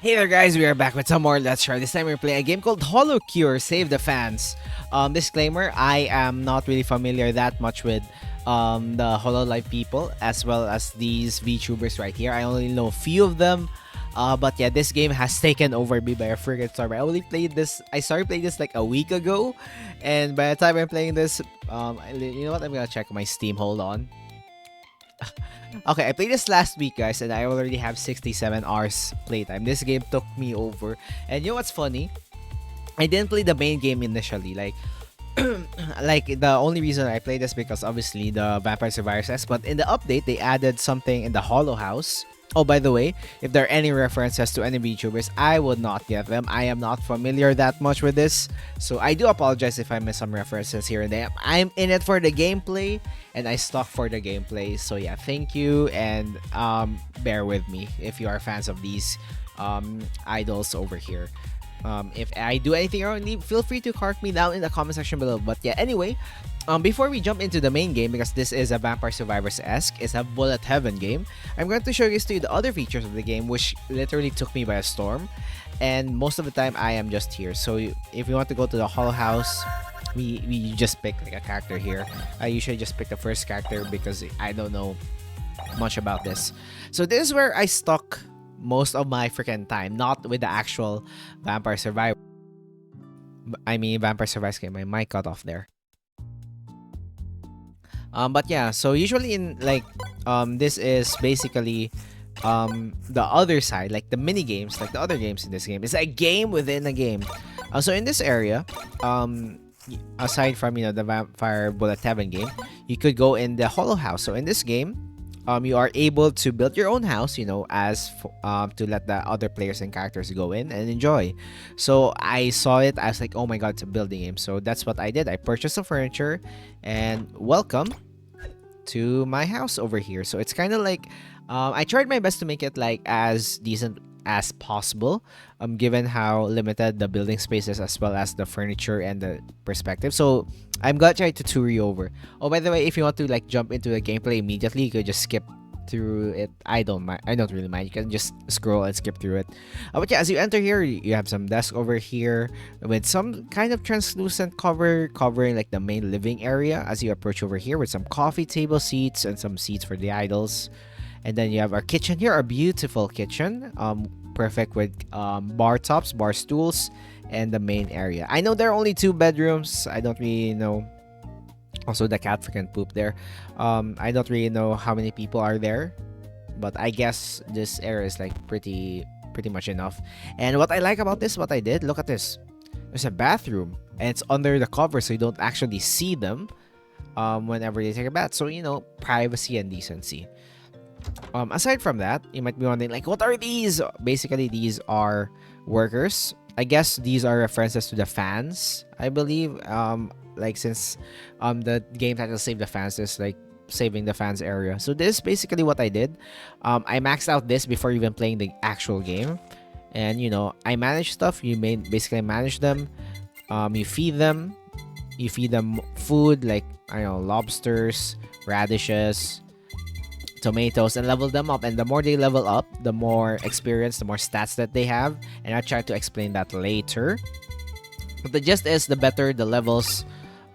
Hey there guys, we are back with some more Let's Try. This time we're playing a game called HoloCure, Save the Fans. Disclaimer, I am not really familiar that much with the Hololive people as well as these Vtubers right here. I only know a few of them. But yeah, this game has taken over me by a freaking storm. I started playing this like a week ago. And by the time I'm playing this, you know what, I'm gonna check my Steam, hold on. Okay, I played this last week, guys, and I already have 67 hours playtime. This game took me over. And you know what's funny? I didn't play the main game initially. Like the only reason I played this because obviously the Vampire Survivors, but in the update they added something in the Hollow House. Oh, by the way, if there are any references to any VTubers, I would not get them. I am not familiar that much with this, so I do apologize if I miss some references here and there. I'm in it for the gameplay, and I stuck for the gameplay. So yeah, thank you, and bear with me if you are fans of these idols over here. If I do anything wrong, feel free to correct me down in the comment section below. But yeah, anyway, before we jump into the main game, because this is a Vampire Survivors-esque, it's a bullet heaven game, I'm going to showcase to you the other features of the game, which literally took me by a storm. And most of the time, I am just here. So if you want to go to the Hollow House, we just pick like a character here. I usually just pick the first character because I don't know much about this. So this is where I stuck most of my freaking time, not with the actual Vampire Survivor. I mean, Vampire Survivors game. My mic cut off there. But yeah, so usually in this is basically the other side, like the mini games, like the other games in this game. It's a game within a game. So in this area, aside from the Vampire Bullet Heaven game, you could go in the Hollow House. So in this game, you are able to build your own house, to let the other players and characters go in and enjoy. So I saw it, I was like, oh my god, it's a building game. So that's what I did. I purchased some furniture and welcome to my house over here. So it's kind of like, I tried my best to make it like as decent as possible, given how limited the building space is as well as the furniture and the perspective. So I'm gonna try to tour you over. Oh, by the way, if you want to like jump into the gameplay immediately, you could just skip through it. I don't mind. I don't really mind. You can just scroll and skip through it. But yeah, as you enter here, you have some desk over here with some kind of translucent cover covering like the main living area. As you approach over here with some coffee table seats and some seats for the idols. And then you have our kitchen here, our beautiful kitchen, perfect with bar tops, bar stools, and the main area. I know there are only 2 bedrooms. I don't really know. Also, the cat freaking poop there. I don't really know how many people are there, but I guess this area is like pretty much enough. And what I like about this, what I did, look at this. There's a bathroom, and it's under the cover, so you don't actually see them whenever they take a bath. So privacy and decency. Aside from that, you might be wondering, like, what are these? Basically, these are workers. I guess these are references to the fans, I believe. Since the game title Save the Fans is like saving the fans area. So this is basically what I did. I maxed out this before even playing the actual game. And I manage stuff. You basically manage them. You feed them. You feed them food like, I don't know, lobsters, radishes, tomatoes, and level them up. And the more they level up, the more experience, the more stats that they have. And I'll try to explain that later. But the gist is, the better the levels,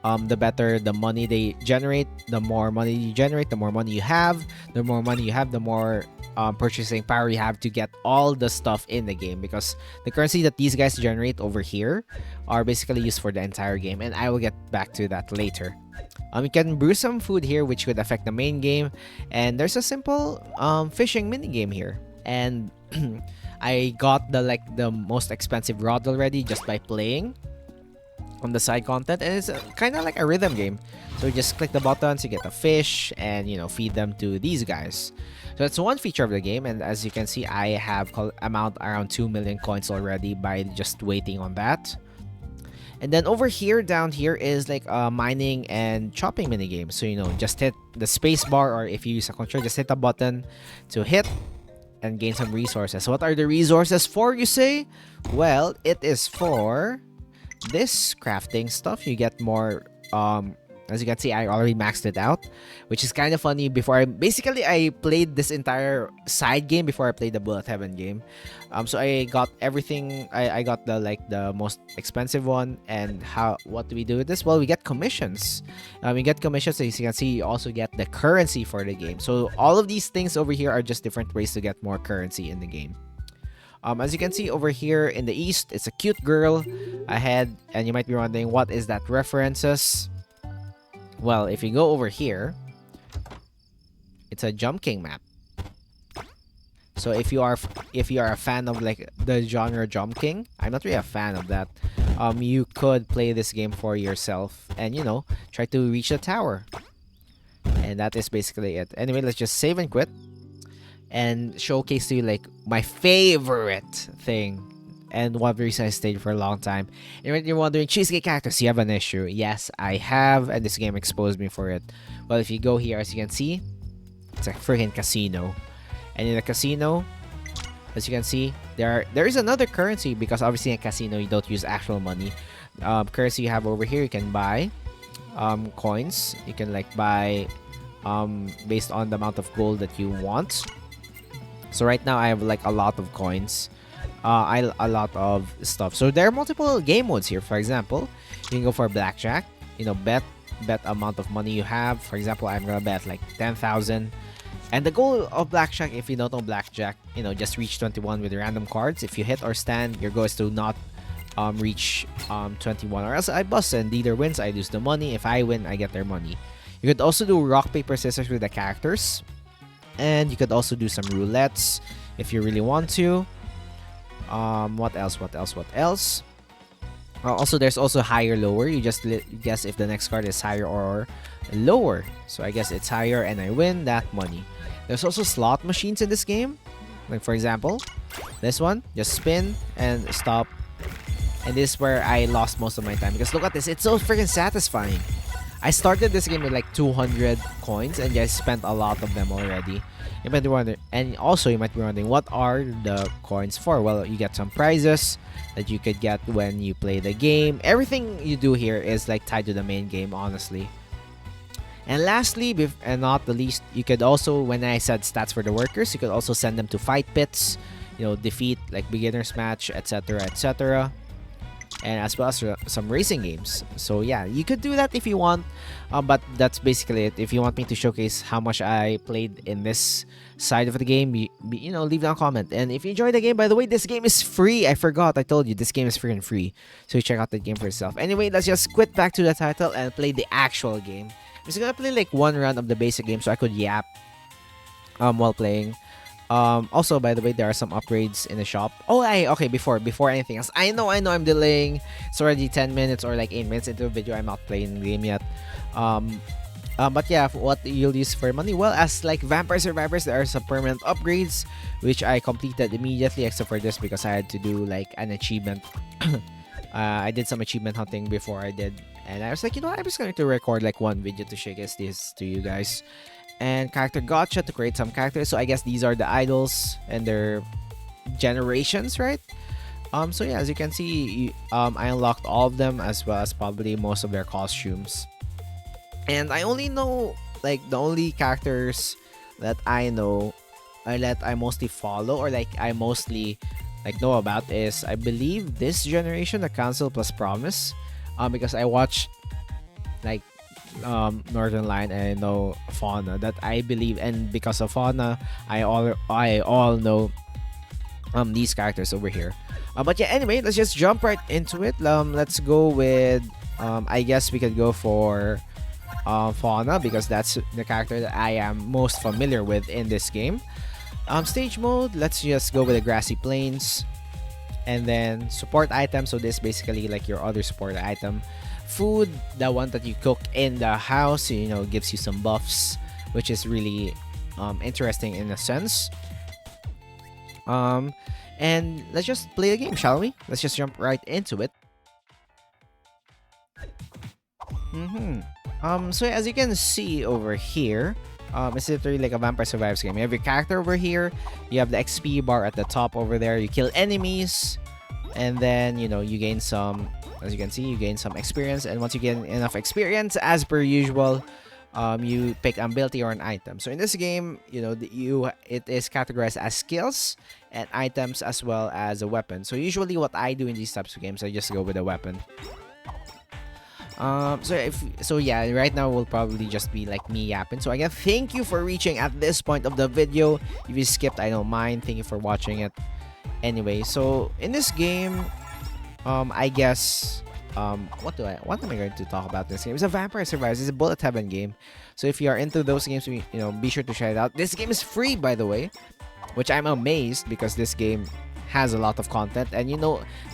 the better the money they generate. The more money you generate, the more money you have. The more money you have, the more purchasing power you have to get all the stuff in the game, because the currency that these guys generate over here are basically used for the entire game, and I will get back to that later. You can brew some food here, which could affect the main game, and there's a simple fishing mini game here. And I got the most expensive rod already just by playing on the side content, and it's kind of like a rhythm game. So you just click the buttons, you get a fish, and feed them to these guys. So that's one feature of the game, and as you can see, I have amount around 2 million coins already by just waiting on that. And then over here, down here is like a mining and chopping mini game. So just hit the space bar, or if you use a controller, just hit a button to hit and gain some resources. What are the resources for, you say? Well, it is for this crafting stuff. You get more As you can see, I already maxed it out, which is kind of funny. I played this entire side game before I played the Bullet Heaven game. So I got everything. I got the most expensive one. And what do we do with this? Well, we get commissions. We get commissions. As you can see, you also get the currency for the game. So all of these things over here are just different ways to get more currency in the game. As you can see over here in the east, it's a cute girl ahead, and you might be wondering what is that references. Well, if you go over here, it's a Jump King map. So if you are a fan of like the genre Jump King, I'm not really a fan of that. You could play this game for yourself and try to reach the tower. And that is basically it. Anyway, let's just save and quit and showcase to you like my favorite thing. And one reason I stayed for a long time. And when you're wondering, Cheesecake Cactus, you have an issue. Yes, I have, and this game exposed me for it. Well, if you go here, as you can see, it's a freaking casino. And in the casino, as you can see, there is another currency, because obviously in a casino, you don't use actual money. Currency you have over here, you can buy coins. You can like buy based on the amount of gold that you want. So right now, I have like a lot of coins. A lot of stuff. So there are multiple game modes here. For example, you can go for blackjack. Bet amount of money you have. For example, I'm gonna bet like 10,000. And the goal of blackjack, if you don't know blackjack, just reach 21 with random cards. If you hit or stand, your goal is to not reach 21, or else I bust, and either wins, I lose the money. If I win, I get their money. You could also do rock paper scissors with the characters, and you could also do some roulettes if you really want to. What else? Also, there's also higher, lower. You just guess if the next card is higher or lower. So I guess it's higher and I win that money. There's also slot machines in this game. Like for example, this one, just spin and stop. And this is where I lost most of my time, because look at this, it's so freaking satisfying. I started this game with like 200 coins and I spent a lot of them already. You might be wondering, and also you might be wondering, what are the coins for? Well, you get some prizes that you could get when you play the game. Everything you do here is like tied to the main game, honestly. And lastly, and not the least, you could also, when I said stats for the workers, you could also send them to fight pits, defeat like beginners match, etc., etc. And as well as some racing games. So yeah, you could do that if you want, but that's basically it. If you want me to showcase how much I played in this side of the game, leave down a comment. And if you enjoyed the game, by the way, this game is free. I forgot, I told you, this game is freaking free, so you check out the game for yourself. Anyway, let's just quit back to the title and play the actual game. I'm just gonna play like one run of the basic game so I could yap while playing. Also, by the way, there are some upgrades in the shop. Okay, before anything else, I know I'm delaying. It's already 10 minutes or like 8 minutes into the video. I'm not playing the game yet. But yeah, what you'll use for money? Well, as like Vampire Survivors, there are some permanent upgrades, which I completed immediately, except for this because I had to do like an achievement. I did some achievement hunting before I did, and I was like, I'm just going to record like one video to showcase this to you guys. And character gotcha to create some characters. So I guess these are the idols and their generations, right? So yeah, as you can see, I unlocked all of them, as well as probably most of their costumes. And I only know like the only characters that I know, or that I mostly follow, or like I mostly like know about, is I believe this generation, the Council plus Promise, because I watched like Northern Line, and I know Fauna, that I believe, and because of Fauna, I all know these characters over here. But yeah, anyway, let's just jump right into it. Let's go with I guess we could go for Fauna, because that's the character that I am most familiar with in this game. Stage mode, let's just go with the grassy plains. And then support item, so this basically like your other support item. Food, the one that you cook in the house, gives you some buffs, which is really interesting in a sense. And let's just play the game, shall we? Let's just jump right into it. So as you can see over here, it's literally like a Vampire Survivors game. You have your character over here, you have the XP bar at the top over there, you kill enemies, and then you gain some As you can see, you gain some experience, and once you gain enough experience, as per usual, you pick an ability or an item. So in this game, it is categorized as skills and items as well as a weapon. So usually what I do in these types of games, I just go with a weapon. Yeah, right now will probably just be like me yapping. So again, thank you for reaching at this point of the video. If you skipped, I don't mind. Thank you for watching it. Anyway, so in this game, I guess what am I going to talk about this game? It's a Vampire Survivors. It's a bullet heaven game. So if you are into those games, be sure to try it out. This game is free, by the way, which I'm amazed because this game has a lot of content. And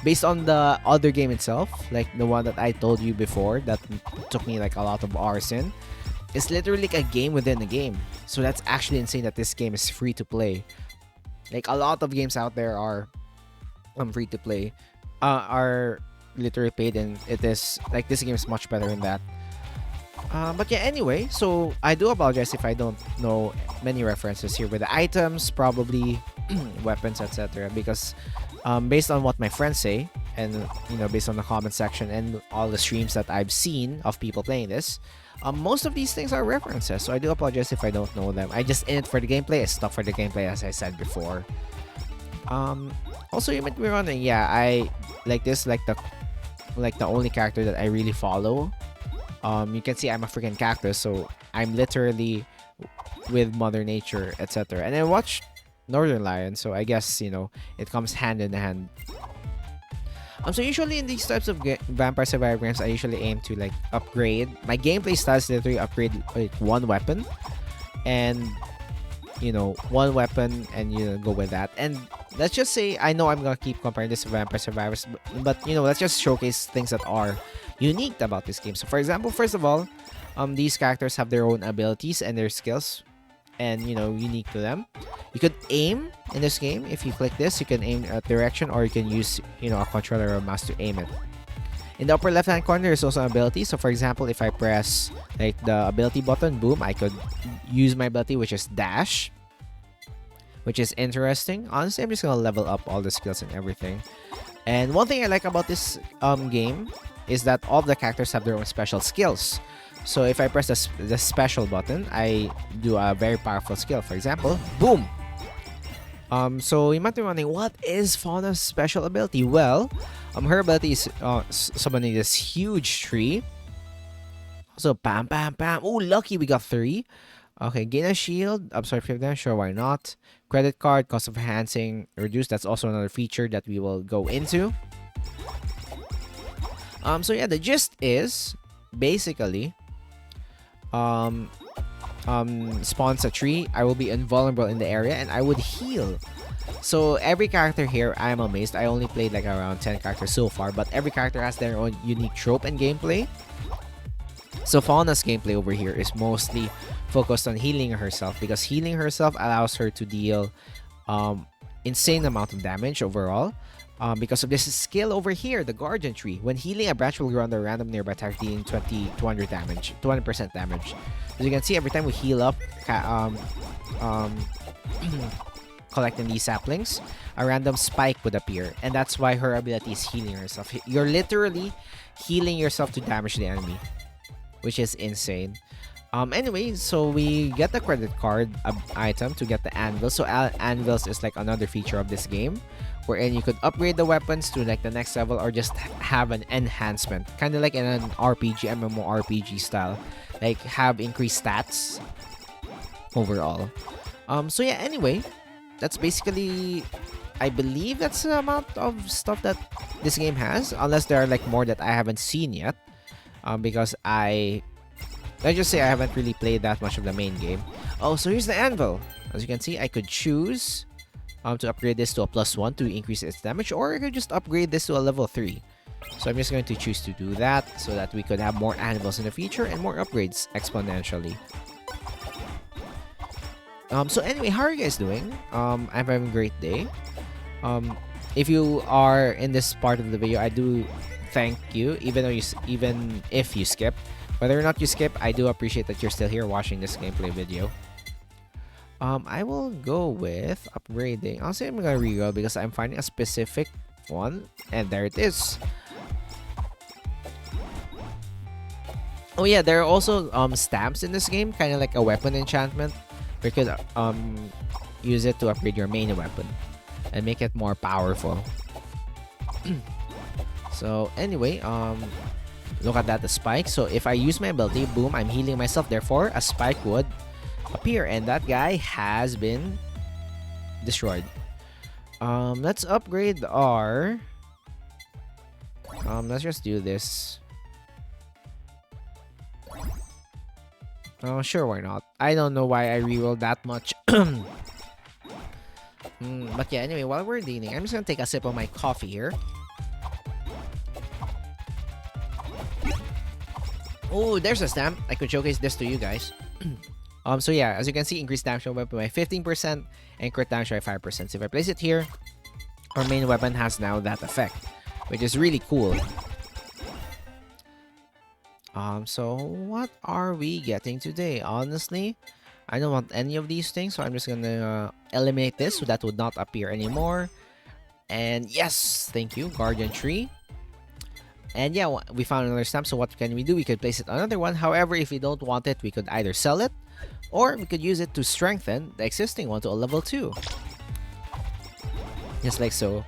based on the other game itself, like the one that I told you before that took me like a lot of hours in, it's literally like a game within a game. So that's actually insane that this game is free to play. Like a lot of games out there are free to play, are literally paid, and it is like this game is much better than that. But yeah, anyway, so I do apologize if I don't know many references here with the items, probably weapons, etc. Because based on what my friends say, and based on the comment section and all the streams that I've seen of people playing this, most of these things are references. So I do apologize if I don't know them. I just in it for the gameplay. I stuck for the gameplay, as I said before. Also, you might be wondering, yeah, I like this, like the only character that I really follow. You can see I'm a freaking cactus, so I'm literally with Mother Nature, etc. And I watch Northern Lion, so I guess it comes hand in hand. So usually in these types of Vampire Survivor games, I usually aim to like upgrade. My gameplay style is literally upgrade like one weapon, and one weapon, and go with that. And let's just say, I know I'm gonna keep comparing this to Vampire Survivors, but let's just showcase things that are unique about this game. So for example, first of all, these characters have their own abilities and their skills, and unique to them. You could aim in this game. If you click this, you can aim a direction, or you can use a controller or a mouse to aim it. In the upper left hand corner, there's also an ability. So for example, if I press like the ability button, boom, I could use my ability, which is dash, which is interesting. Honestly, I'm just gonna level up all the skills and everything. And one thing I like about this game is that all the characters have their own special skills. So if I press the special button, I do a very powerful skill. For example, boom. So you might be wondering, what is Fauna's special ability? Well, her ability is summoning this huge tree. So bam, bam, bam. Oh, lucky we got 3. Okay, gain a shield, absorb 50 damage, sure, why not? Credit card, cost of enhancing reduced. That's also another feature that we will go into. So yeah, the gist is basically spawns a tree, I will be invulnerable in the area, and I would heal. So every character here, I am amazed. I only played like around 10 characters so far, but every character has their own unique trope and gameplay. So Fauna's gameplay over here is mostly focused on healing herself, because healing herself allows her to deal insane amount of damage overall. Because of this skill over here, the Guardian Tree. When healing, a branch will grow on the random nearby target, dealing 200 damage, 20% damage. As you can see, every time we heal up, collecting these saplings, a random spike would appear, and that's why her ability is healing herself. You're literally healing yourself to damage the enemy, which is insane. Anyway, so we get the credit card item to get the anvil. So anvils is like another feature of this game, wherein you could upgrade the weapons to like the next level, or just have an enhancement, kind of like in an RPG, MMORPG style, like have increased stats overall. So yeah, anyway, that's basically, I believe that's the amount of stuff that this game has, unless there are like more that I haven't seen yet, because let's just say I haven't really played that much of the main game. Oh, so here's the anvil. As you can see, I could choose to upgrade this to a +1 to increase its damage, or I could just upgrade this to a level 3. So I'm just going to choose to do that, so that we could have more anvils in the future and more upgrades exponentially. So anyway, how are you guys doing? I'm having a great day. If you are in this part of the video, I do thank you, even if you skip. Whether or not you skip, I do appreciate that you're still here watching this gameplay video. I will go with upgrading. I'll say I'm gonna reroll because I'm finding a specific one, and there it is. Oh yeah, there are also stamps in this game, kind of like a weapon enchantment. We could use it to upgrade your main weapon and make it more powerful. So anyway, look at that, the spike. So if I use my ability, boom, I'm healing myself. Therefore, a spike would appear, and that guy has been destroyed. Let's upgrade our. Let's just do this. Oh, sure, why not? I don't know why I rerolled that much. But yeah, anyway, while we're dealing, I'm just gonna take a sip of my coffee here. Oh, there's a stamp. I could showcase this to you guys. So yeah, as you can see, increased damage weapon by 15% and crit damage by 5%. So if I place it here, our main weapon has now that effect, which is really cool. So what are we getting today? Honestly, I don't want any of these things, so I'm just gonna eliminate this so that would not appear anymore. And yes, thank you, Guardian Tree. And yeah, we found another stamp, so what can we do? We could place it on another one. However, if we don't want it, we could either sell it, or we could use it to strengthen the existing one to a level 2. Just like so.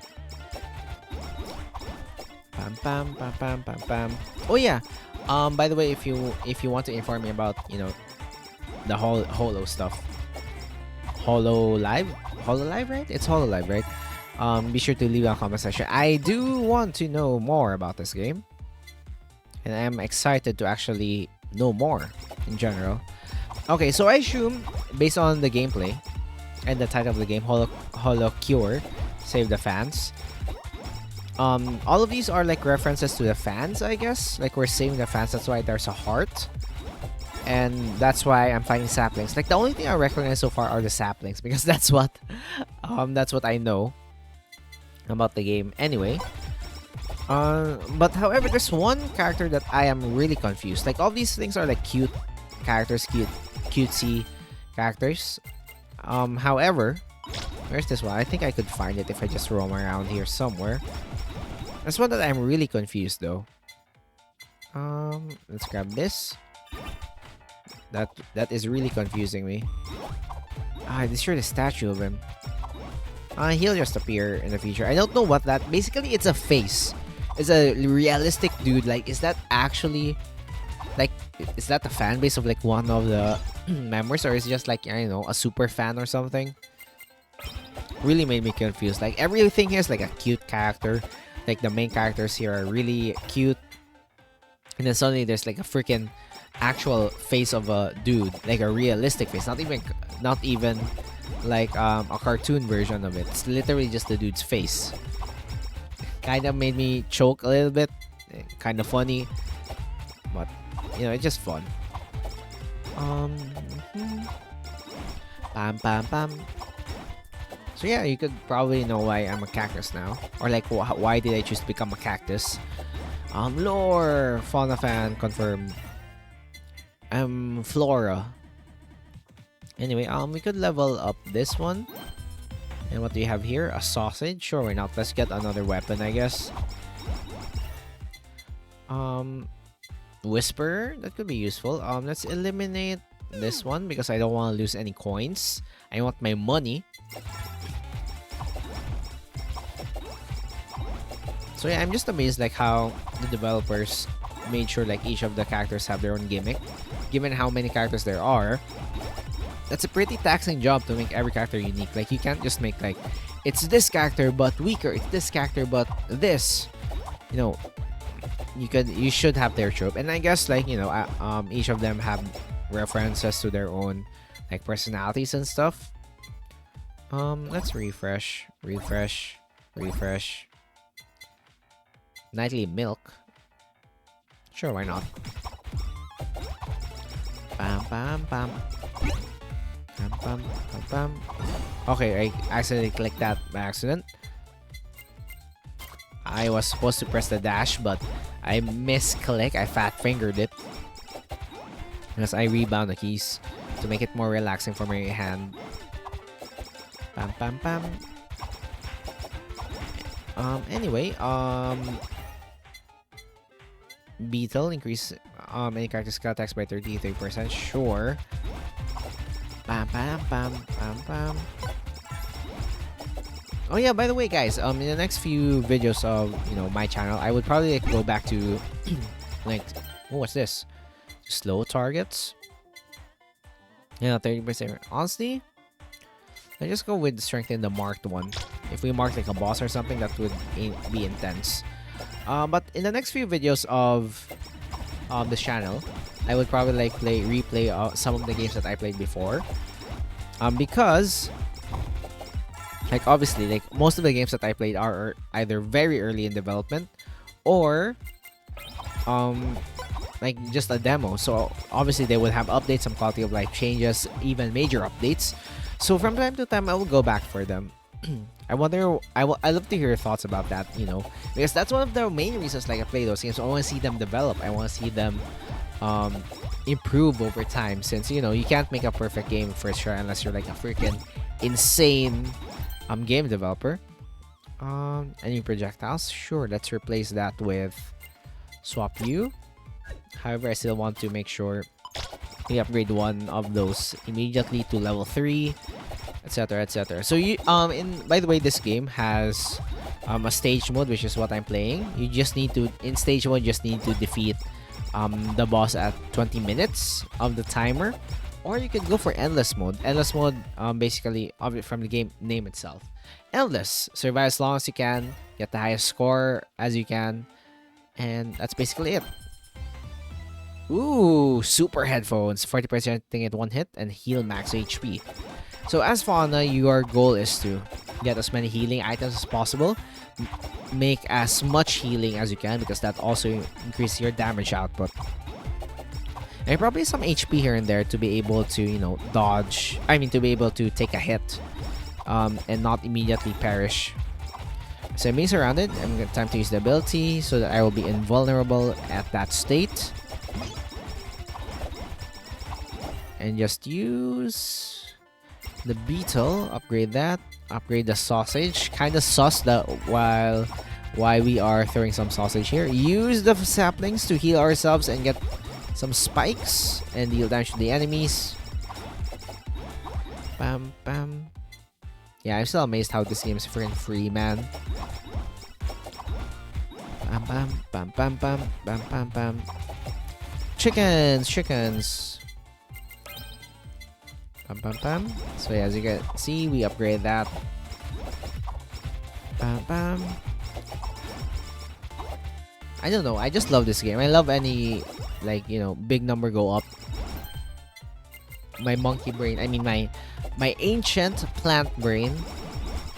Pam pam pam pam pam pam. Oh yeah. By the way, if you want to inform me about, you know, the whole Holo stuff. Hololive, right? It's Hololive, right? Be sure to leave a comment section. I do want to know more about this game, and I'm excited to actually know more in general. Okay, so I assume based on the gameplay and the title of the game, HoloCure, Save the Fans. All of these are like references to the fans, I guess. Like we're saving the fans. That's why there's a heart. And that's why I'm finding saplings. Like the only thing I recognize so far are the saplings, because that's what I know about the game anyway. But however, there's one character that I am really confused. Like all these things are like cute characters, cutesy characters. However, where's this one? I think I could find it if I just roam around here somewhere. That's one that I'm really confused though. Let's grab this. That is really confusing me. This sure the statue of him. He'll just appear in the future. I don't know what that. Basically, it's a face. It's a realistic dude. Like, is that actually like? Is that the fan base of like one of the members, or is it just like, I don't know, a super fan or something? Really made me confused. Like everything here is like a cute character. Like the main characters here are really cute, and then suddenly there's like a freaking actual face of a dude, like a realistic face, not even like a cartoon version of it. It's literally just the dude's face. Kind of made me choke a little bit. Kind of funny, but you know, it's just fun. Pam pam pam. So yeah, you could probably know why I'm a cactus now, or like why did I choose to become a cactus. Lore fauna fan confirmed. Flora. Anyway, we could level up this one. And what do you have here? A sausage? Sure, why not? Let's get another weapon, I guess. Whisper, that could be useful. Let's eliminate this one because I don't want to lose any coins. I want my money. So yeah, I'm just amazed like how the developers made sure like each of the characters have their own gimmick. Given how many characters there are, that's a pretty taxing job to make every character unique. Like you can't just make like, it's this character but weaker, it's this character but this. You know, you should have their trope, and I guess like, you know, each of them have references to their own like personalities and stuff. Let's refresh. Nightly milk. Sure, why not? Bam bam bam. Bam bam bam bam. Okay, I accidentally clicked that by accident. I was supposed to press the dash, but I misclicked. I fat fingered it. Because I rebound the keys to make it more relaxing for my hand. Bam bam bam. Anyway, Beetle increase Any character skill attacks by 33%. Sure. Bam, bam, bam, bam, bam. Oh yeah, by the way, guys, in the next few videos of my channel, I would probably go back to like, oh, what's this? Slow targets. Yeah, 30%. Honestly, I just go with strengthen the marked one. If we mark like a boss or something, that would be intense. But in the next few videos of this channel, I would probably like replay some of the games that I played before. Because like obviously like most of the games that I played are either very early in development or like just a demo. So obviously they would have updates, some quality of life changes, even major updates. So from time to time I will go back for them. I love to hear your thoughts about that, because that's one of the main reasons like I play those games. I want to see them develop. I want to see them improve over time, since you can't make a perfect game first try unless you're like a freaking insane game developer. Any projectiles? Sure, let's replace that with swap U. However, I still want to make sure we upgrade one of those immediately to level 3, etc, etc. So by the way, this game has a stage mode, which is what I'm playing. You just need to, in stage 1, just need to defeat the boss at 20 minutes of the timer, or you can go for endless mode. Endless mode, basically from the game name itself, endless. Survive as long as you can, get the highest score as you can, and that's basically it. Ooh, super headphones, 40% at one hit and heal max HP. So as Fauna, your goal is to get as many healing items as possible, make as much healing as you can, because that also increases your damage output. And probably some HP here and there to be able to, dodge. To be able to take a hit and not immediately perish. So I'm being surrounded. I'm going to time to use the ability so that I will be invulnerable at that state. And just use the beetle, upgrade that, upgrade the sausage. Kind of sus that why we are throwing some sausage here. Use the saplings to heal ourselves and get some spikes and deal damage to the enemies. Bam, bam. Yeah, I'm still amazed how this game is freaking free, man. Bam, bam, bam, bam, bam, bam, bam, bam. Chickens, chickens. Bam, bam, bam. So yeah, as you can see, we upgrade that. Bam, bam. I don't know. I just love this game. I love any big number go up. My monkey brain, my ancient plant brain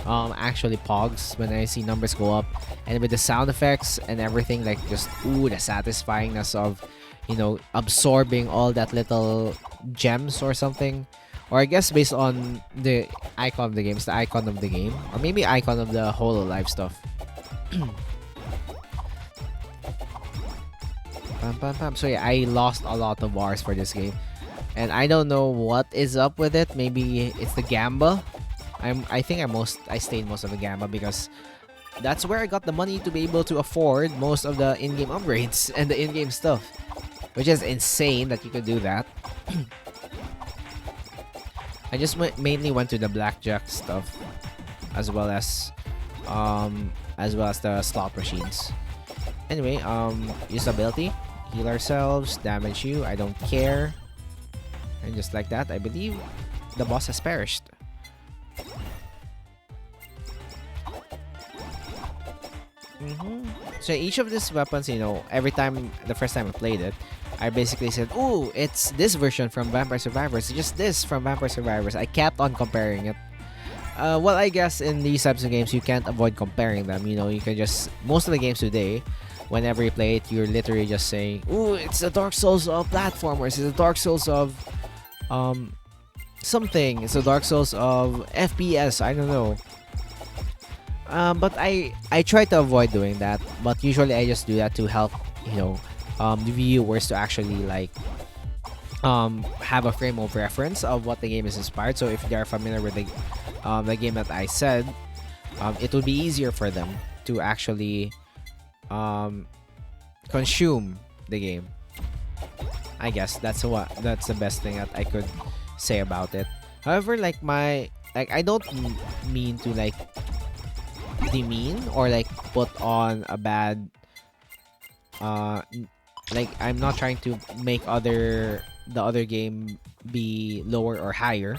actually pogs when I see numbers go up, and with the sound effects and everything, like just the satisfyingness of absorbing all that little gems or something, or I guess based on the icon of the game, it's the icon of the game, or maybe icon of the Hololive stuff. Bam, bam, bam. So yeah, I lost a lot of bars for this game, and I don't know what is up with it. Maybe it's the Gamba. I think I stayed most of the Gamba because that's where I got the money to be able to afford most of the in-game upgrades and the in-game stuff, which is insane that you could do that. I just mainly went to the blackjack stuff, as well as the slot machines. Anyway, use ability, heal ourselves, damage you. I don't care. And just like that, I believe the boss has perished. So each of these weapons, every time, the first time I played it, I basically said, "Ooh, it's this version from Vampire Survivors, just this from Vampire Survivors." I kept on comparing it. Well, I guess in these types of games, you can't avoid comparing them. You can just, most of the games today, whenever you play it, you're literally just saying, "Ooh, it's the Dark Souls of platformers. It's the Dark Souls of something. It's the Dark Souls of FPS." I don't know. But I try to avoid doing that. But usually I just do that to help the viewers to actually have a frame of reference of what the game is inspired. So if they are familiar with the game that I said, it would be easier for them to actually consume the game. I guess that's the best thing that I could say about it. However, like I don't mean to like demean or like put on a bad like I'm not trying to make the other game be lower or higher.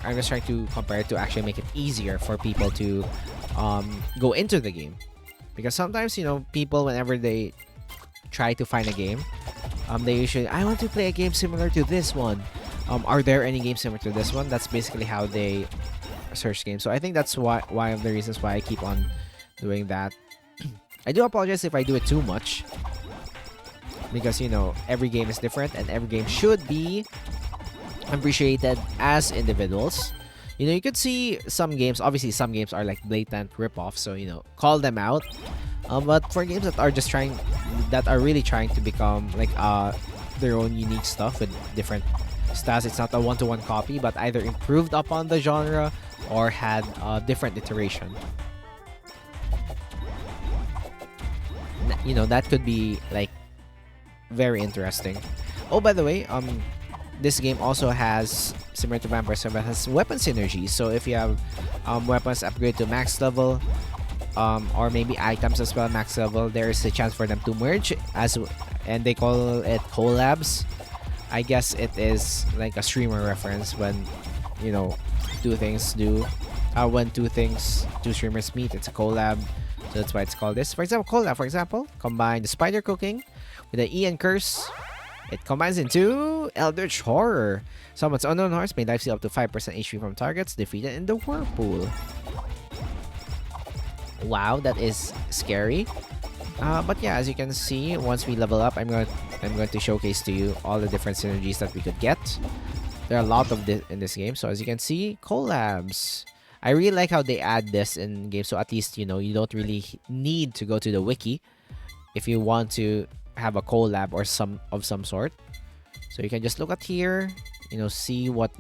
I'm just trying to compare it to actually make it easier for people to go into the game, because sometimes people, whenever they try to find a game, they usually, I want to play a game similar to this one. Are there any games similar to this one? That's basically how they search games. So I think that's one of the reasons why I keep on doing that. I do apologize if I do it too much, because every game is different and every game should be appreciated as individuals. You could see some games, obviously some games are like blatant rip-offs, so call them out. But for games that are really trying to become like their own unique stuff with different styles, it's not a one-to-one copy, but either improved upon the genre or had a different iteration. That could be like very interesting. Oh, by the way, this game also has, similar to Vampire Survivor, has weapon synergy. So if you have weapons upgrade to max level, or maybe items as well max level, there is a chance for them to merge, and they call it collabs. I guess it is like a streamer reference when two streamers meet, it's a collab. So that's why it's called this. For example, combine the spider cooking with the Ian curse. It combines into Eldritch Horror. Summons unknown horse, may life steal up to 5% HP from targets defeated in the whirlpool. Wow, that is scary. But yeah, as you can see, once we level up, I'm going to showcase to you all the different synergies that we could get. There are a lot of this in this game. So as you can see, collabs. I really like how they add this in games, so at least you don't really need to go to the wiki if you want to have a collab or some sort. So you can just look at here, see what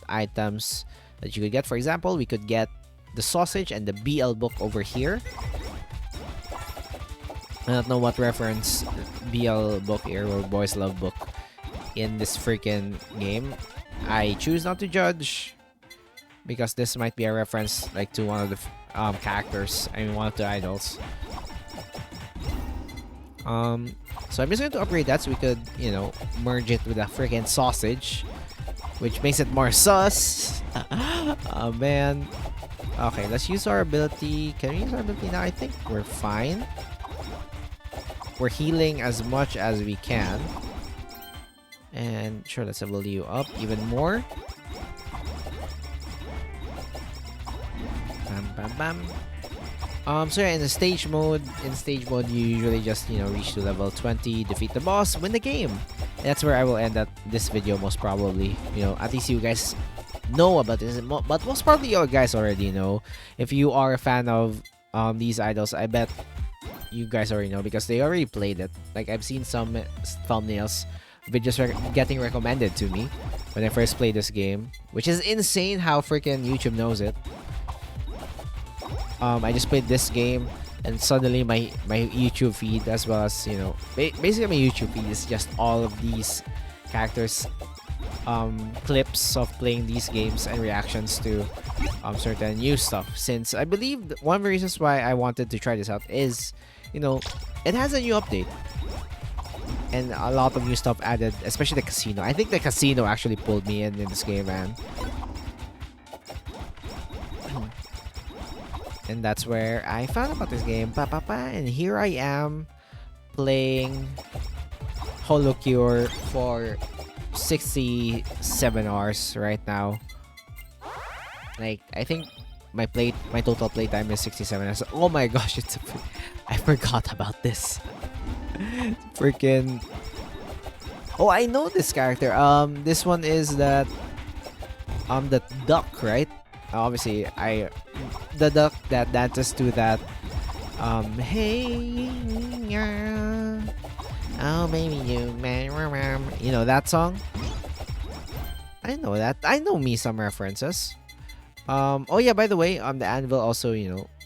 items that you could get. For example, we could get the sausage and the BL book over here. I don't know what reference BL book here, or boys love book, in this freaking game. I choose not to judge, because this might be a reference like to one of the characters. I mean, one of the idols. So I'm just going to upgrade that so we could, merge it with a freaking sausage, which makes it more sus. Oh man. Okay, let's use our ability. Can we use our ability now? I think we're fine. We're healing as much as we can. And sure, let's level you up even more. Bam, bam, bam. So yeah, in stage mode, you usually just reach to level 20, defeat the boss, win the game. And that's where I will end this video most probably. At least you guys know about this, but most probably you guys already know. If you are a fan of these idols, I bet you guys already know, because they already played it. Like, I've seen some thumbnails, videos getting recommended to me when I first played this game, which is insane how freaking YouTube knows it. I just played this game, and suddenly my YouTube feed, as well as basically my YouTube feed, is just all of these characters clips of playing these games and reactions to certain new stuff. Since I believe one of the reasons why I wanted to try this out is it has a new update and a lot of new stuff added, especially the casino. I think the casino actually pulled me in this game, man. And that's where I found about this game. And here I am playing HoloCure for 67 hours right now. Like, I think my total playtime is 67 hours. Oh my gosh, I forgot about this. Freaking. Oh, I know this character. This one is the duck, right? Obviously, the duck that dances to that hey, oh baby, that song. I know that. I know me some references. Oh yeah, by the way, the anvil also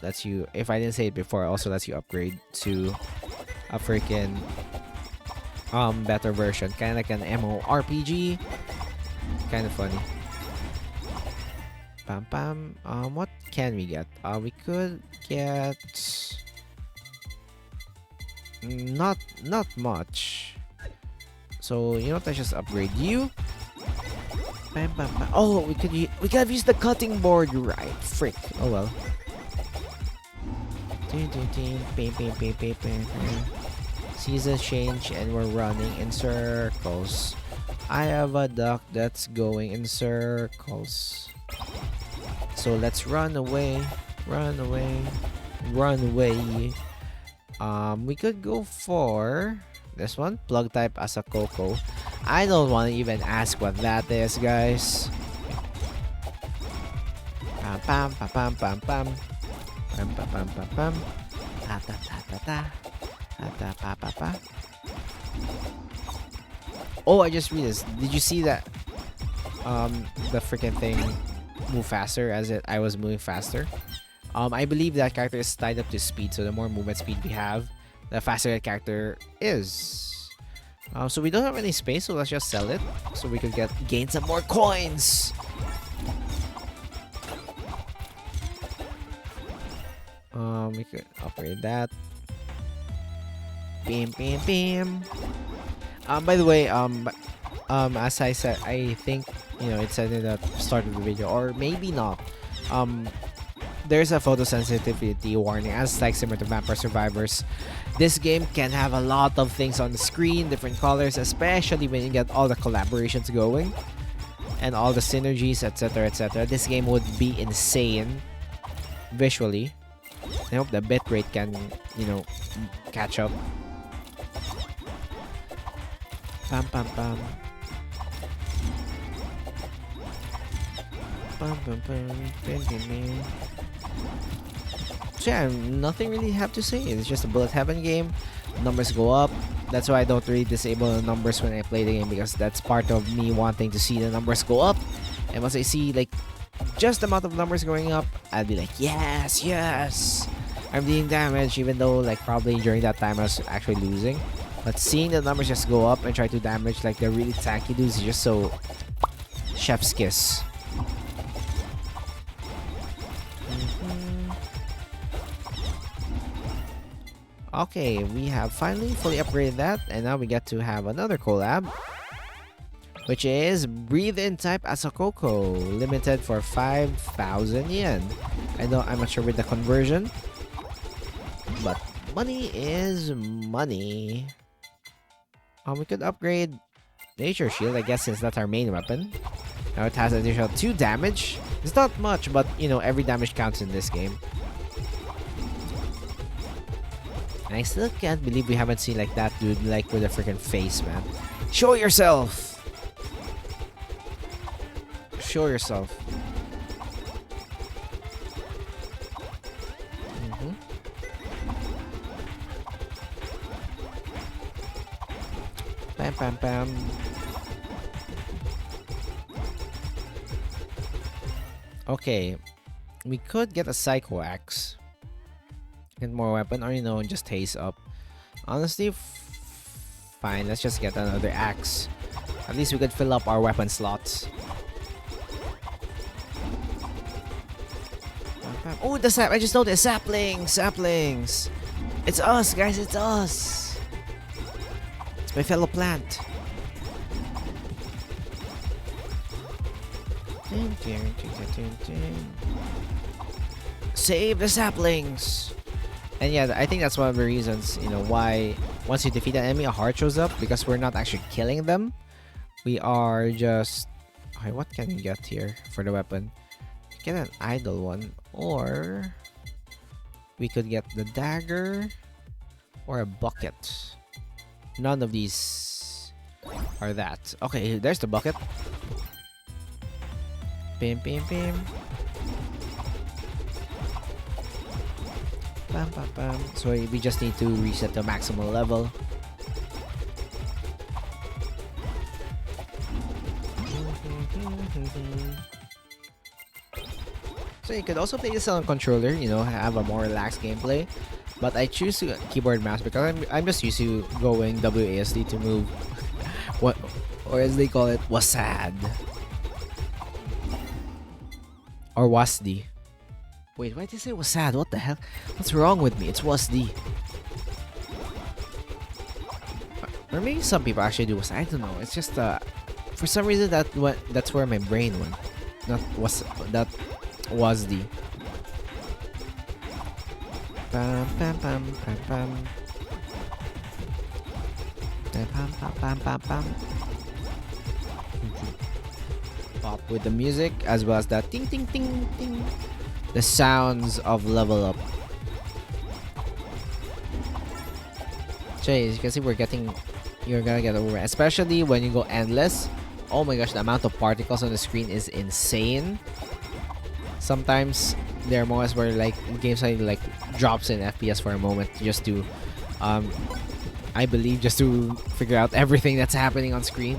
lets you, if I didn't say it before, also lets you upgrade to a freaking better version, kind of like an MMORPG. Kind of funny. Pam pam. What can we get? We could get not much. So you know what? Let's just upgrade you. Bam, bam, bam. Oh, we could have used the cutting board, right? Frick. Oh well. Season change and we're running in circles. I have a duck that's going in circles. So let's run away. Run away. Run away. We could go for this one. Plug type as a Coco. I don't want to even ask what that is, guys. Pam pam pam pam pam pam. Pam pam pam pam pam. Ta ta ta ta ta. Ta ta pa pa pa. Oh, I just realized. Did you see that? The freaking thing move faster as I was moving faster. I believe that character is tied up to speed, so the more movement speed we have, the faster that character is. So we don't have any space, so let's just sell it so we could gain some more coins. We could upgrade that. Bam, bam, bam. By the way, as I said, I think it said in the start of the video, or maybe not. There's a photosensitivity warning, as like similar to Vampire Survivors. This game can have a lot of things on the screen, different colors, especially when you get all the collaborations going and all the synergies, etc., etc. This game would be insane visually. I hope the bitrate can, catch up. Pam pam pam. Pam pam pam. Pam pam pam. So yeah, nothing really have to say. It's just a bullet heaven game. Numbers go up. That's why I don't really disable the numbers when I play the game, because that's part of me wanting to see the numbers go up. And once I see like just the amount of numbers going up, I'll be like, yes, yes, I'm doing damage, even though like probably during that time I was actually losing. But seeing the numbers just go up and try to damage like the really tanky dudes is just so chef's kiss. Okay, we have finally fully upgraded that, and now we get to have another collab, which is Breathe In type as a Coco, limited for 5,000 yen. I'm not sure with the conversion, but money is money. We could upgrade Nature Shield, I guess, since that's our main weapon. Now it has additional 2 damage. It's not much, but every damage counts in this game. I still can't believe we haven't seen like that dude like with a freaking face, man. Show yourself! Show yourself. Bam bam bam. Okay. We could get a Psycho Axe. Get more weapon, or just haze up. Honestly, fine, let's just get another axe. At least we could fill up our weapon slots. Oh, the sap! I just noticed saplings. It's us, guys. It's us. It's my fellow plant. Save the saplings. And yeah, I think that's one of the reasons, why once you defeat an enemy, a heart shows up, because we're not actually killing them. We are just... Okay, what can you get here for the weapon? Get an idle one, or we could get the dagger or a bucket. None of these are that. Okay, there's the bucket. Bam, bam, bam. Bam, bam, bam. So we just need to reset the maximum level. So you could also play this on a controller, have a more relaxed gameplay. but I choose keyboard mouse because I'm just used to going WASD to move. What, or as they call it, wasad or wasd. Wait, why did you say wasad? What the hell? What's wrong with me? It's wasd. Or maybe some people actually do wasad. I don't know. It's just for some reason that's where my brain went. Not was that wasd. Pam pam pam pam pam. Pam pam pam pam pam. Pop with the music as well as that ting ting ting ting. The sounds of level up. So as you can see, you're gonna get over it, especially when you go endless. Oh my gosh, the amount of particles on the screen is insane. Sometimes there are moments where like games like drops in FPS for a moment just to I believe just to figure out everything that's happening on screen.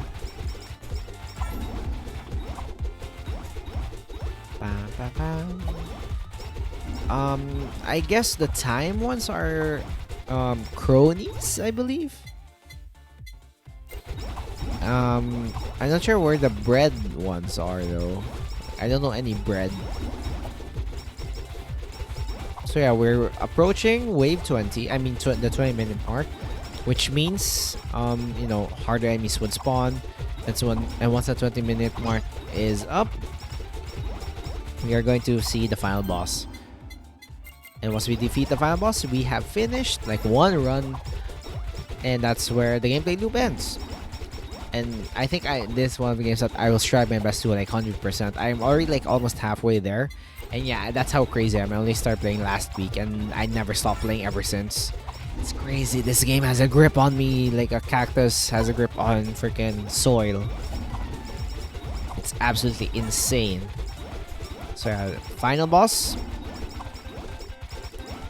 I guess the time ones are cronies, I believe. I'm not sure where the bread ones are though. I don't know any bread. So yeah, we're approaching wave 20. I mean the 20-minute mark, which means you know, harder enemies would spawn. That's when, and once the 20-minute mark is up, we are going to see the final boss. And once we defeat the final boss, we have finished like one run, and that's where the gameplay loop ends. And I think this is one of the games that I will strive my best to like 100%. I'm already like almost halfway there. And yeah, that's how crazy I am. I only started playing last week and I never stopped playing ever since. It's crazy. This game has a grip on me like a cactus has a grip on freaking soil. It's absolutely insane. So yeah, final boss.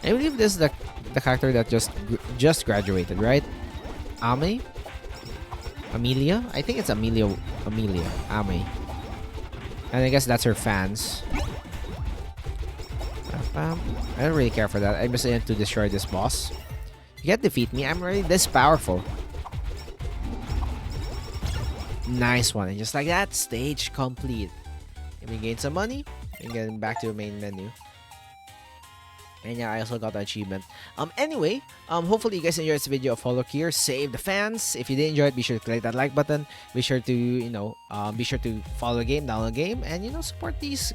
I believe this is the character that just graduated, right? Ame? Amelia? I think it's Amelia. Ame. And I guess that's her fans. I don't really care for that. I'm just in to destroy this boss. You can't defeat me. I'm already this powerful. Nice one. And just like that, stage complete. And we gain some money. And getting back to the main menu. And yeah, I also got the achievement. Anyway, hopefully you guys enjoyed this video of HoloCure. Save the fans. If you did enjoy it, be sure to click that like button. Be sure to, you know, be sure to follow the game, download the game, and you know, support these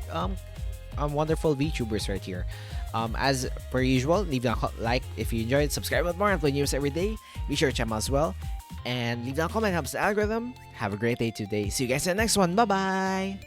wonderful VTubers right here. As per usual, leave down a like if you enjoyed. Subscribe with more upload news every day. Be sure to check them out as well. And leave down a comment, helps the algorithm. Have a great day today. See you guys in the next one. Bye bye.